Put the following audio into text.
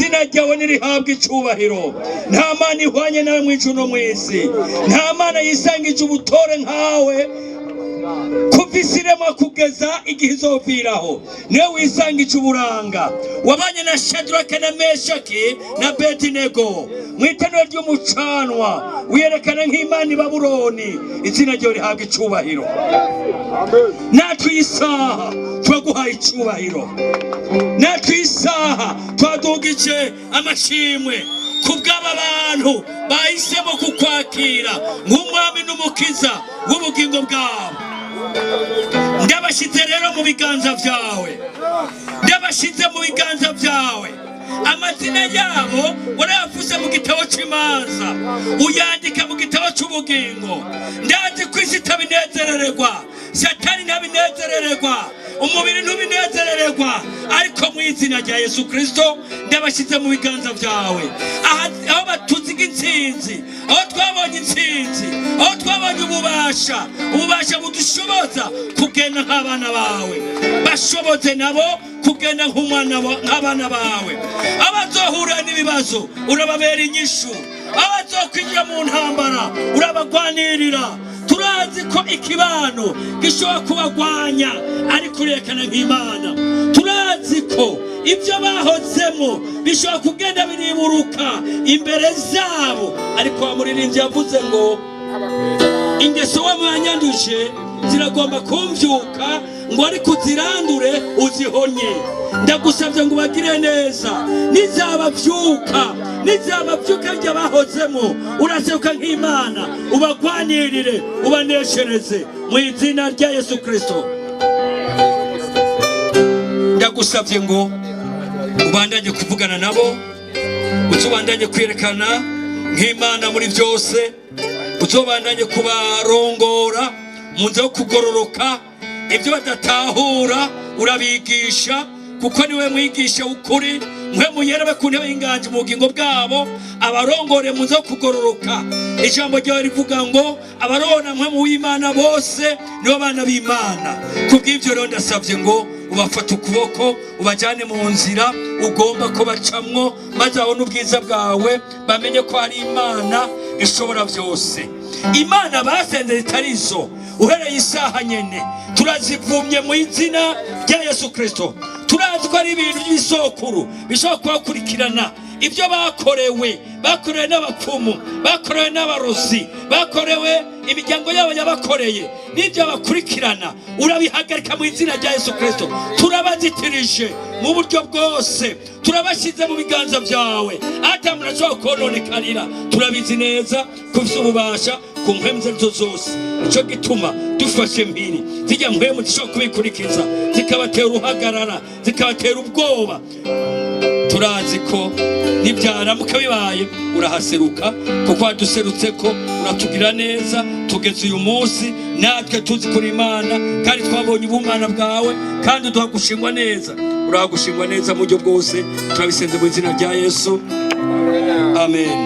izina ryawe nirihabwa icubahiro. Nta mana ihwanye nawe mw'ijuru no mw'isi, nta mana yisangije ubutore nkawe kuva isi iremwa kugeza igihe izoviraho. Niwe wisangije uburanga. Wabanye na Shadraka na Meshaki na Abedinego mw'itenero ry'umucanwa, wiyerekana nk'Imana i Babuloni. Izina ryawe rihabwa icubahiro. Natwe isaha twaguhaye icubahiro, natwe isaha twadugije amashimwe kubw'aba bantu bahisemo kukwakira nk'umwami n'umukiza w'ubugingo bwabo. Ndabashyize rero mu biganza byawe, ndabashyize mu biganza byawe. Amazina yabo warayavuze mu gitabo cy'imanza, uyandika mu gitabo cy'ubugingo. Ndazi ko isi itabinezerererwa, Satani ntabinezerererwa, umubiri ntubinezerererwa, ariko mu izina rya Yesu Kristo ndabashyize mu biganza byawe. Aho batuziga intsinzi, aho twabonye intsinzi, aho twabonye ububasha budushoboza kugenda nk'abana bawe, bashoboze nabo kugenda nk'abana bawe. Abazohura n'ibibazo urababera inyishu, abazokwinjira mu ntambara urabagwanirira. Turazi ko ikibano gishobora kubagwanya, ariko urerekana nk'Imana. Turazi ko ibyo bahozemo bishobora kugenda biriburuka imbere zabo, ariko wa muririmbyi yavuze ngo ingeso wamwanyanduje ziragomba kumvyuka, ngo ariko uzirandure uzihonye. Ndagusabye ngo bagire neza, nizabavyuka rya bahozemo uraseruka nk'Imana, ubagwanirire, ubaneshereze mu izina rya Yesu Kristo. Ndagusabye ngo ubandanye kuvugana nabo, uzobandanye kwerekana nk'Imana muri byose, uzobandanye kubarongora mu nzira yo kugororoka. Ibyo badatahura urabigisha, kuko niwe mwigisha w'ukuri. Mwe muyerabe ku ntebe y'inganji mu bugingo bwabo, abarongore mu nzira yo kugororoka. Ijambo ryawe rivuga ngo abarona mwe mu w'Imana bose nibo bana b'Imana. Kubw'ibyo rero ndasabye ngo ubafata ukuboko ubajyane mu nzira ugomba ko bacamwo, maze babone ubwiza bwawe, bamenye ko hari Imana ishobora byose. Imana basenze zitari zo uhereye isaha nyene turazivumye mu izina rya Yesu Kristo. Turazi ko ari ibintu by'isokuru bishobora kubakurikirana, ibyo bakorewe n'abapfumu, bakorewe n'abarozi, bakorewe imiryango yabo yabakoreye, n'ibyo bakurikirana urabihagarika mu izina rya Yesu Kristo. Turabazitirije mu buryo bwose, turabashyize mu biganza byawe, ata muntu ashobora kononekarira. Turabizi neza kufise ububasha ku mpwemu zo zose. Nicyo gituma dufashe mpiri zijya mpwemu zishobora kubikurikiza, zikabatera uruhagarara, zikabatera ubwoba. Turazi ko nibyaramuka bibaye urahaseruka, kuko waduserutse ko uratugira neza tugeze uyu munsi. Natwe tuzi kuri Imana, kandi twabonye ubumana bwawe, kandi uduha gushingwa neza. Uraha gushingwa neza mu buryo bwose. Turabisenze mu izina rya Yesu, amen.